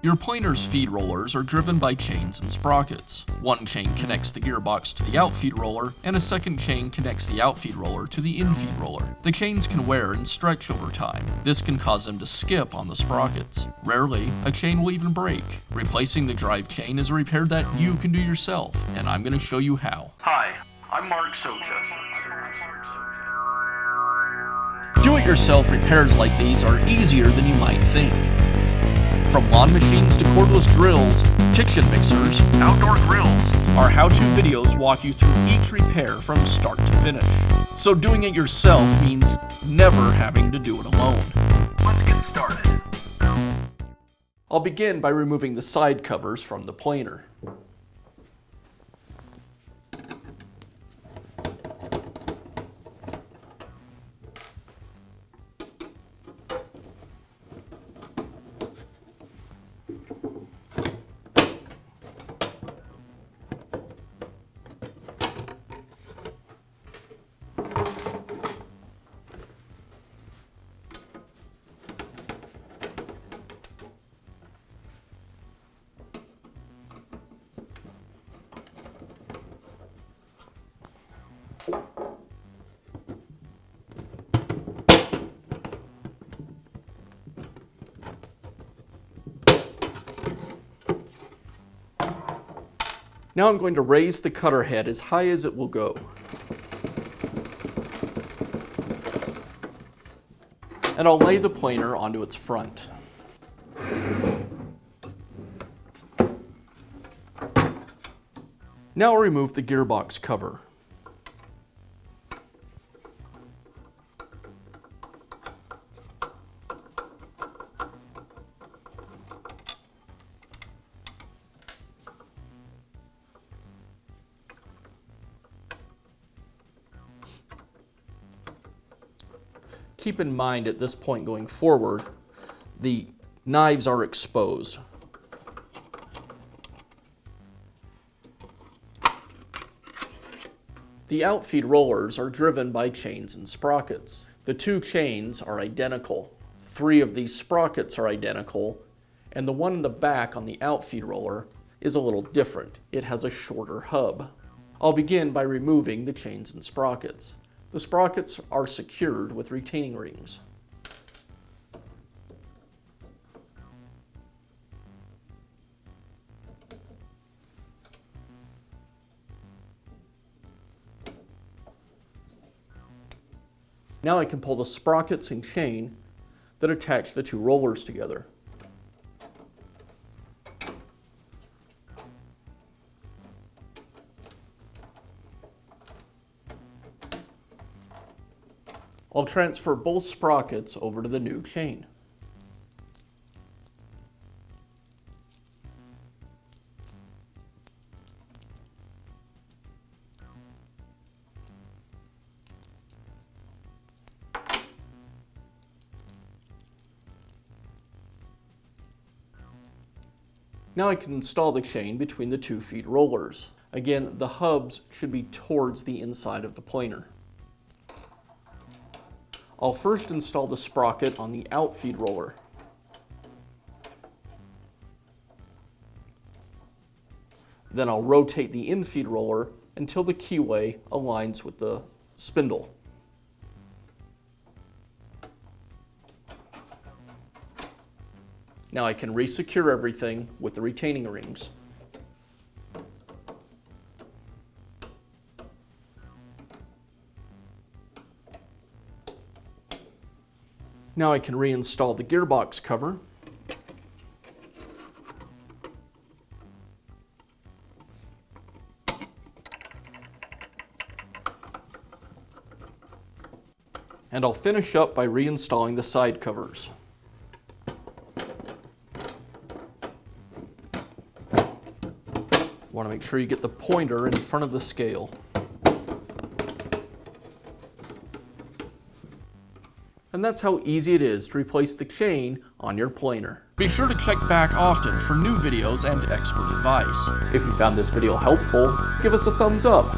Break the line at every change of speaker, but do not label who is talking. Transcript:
Your planer's feed rollers are driven by chains and sprockets. One chain connects the gearbox to the outfeed roller, and a second chain connects the outfeed roller to the infeed roller. The chains can wear and stretch over time. This can cause them to skip on the sprockets. Rarely, a chain will even break. Replacing the drive chain is a repair that you can do yourself, and I'm going to show you how.
Hi, I'm Mark Socha.
Do-it-yourself repairs like these are easier than you might think. From lawn machines to cordless drills, kitchen mixers,
Outdoor grills.
our how-to videos walk you through each repair from start to finish. So doing it yourself means never having to do it alone.
Let's get started.
I'll begin by removing the side covers from the planer. Now I'm going to raise the cutter head as high as it will go. And I'll lay the planer onto its front. Now I'll remove the gearbox cover. Keep in mind at this point going forward, the knives are exposed. The outfeed rollers are driven by chains and sprockets. The two chains are identical. 3 of these sprockets are identical, and the one in the back on the outfeed roller is a little different. It has a shorter hub. I'll begin by removing the chains and sprockets. The sprockets are secured with retaining rings. Now I can pull the sprockets and chain that attach the 2 rollers together. I'll transfer both sprockets over to the new chain. Now I can install the chain between the 2 feed rollers. Again, the hubs should be towards the inside of the planer. I'll first install the sprocket on the outfeed roller. Then I'll rotate the infeed roller until the keyway aligns with the spindle. Now I can resecure everything with the retaining rings. Now I can reinstall the gearbox cover. And I'll finish up by reinstalling the side covers. Want to make sure you get the pointer in front of the scale. And that's how easy it is to replace the chain on your planer. Be sure to check back often for new videos and expert advice. If you found this video helpful, give us a thumbs up.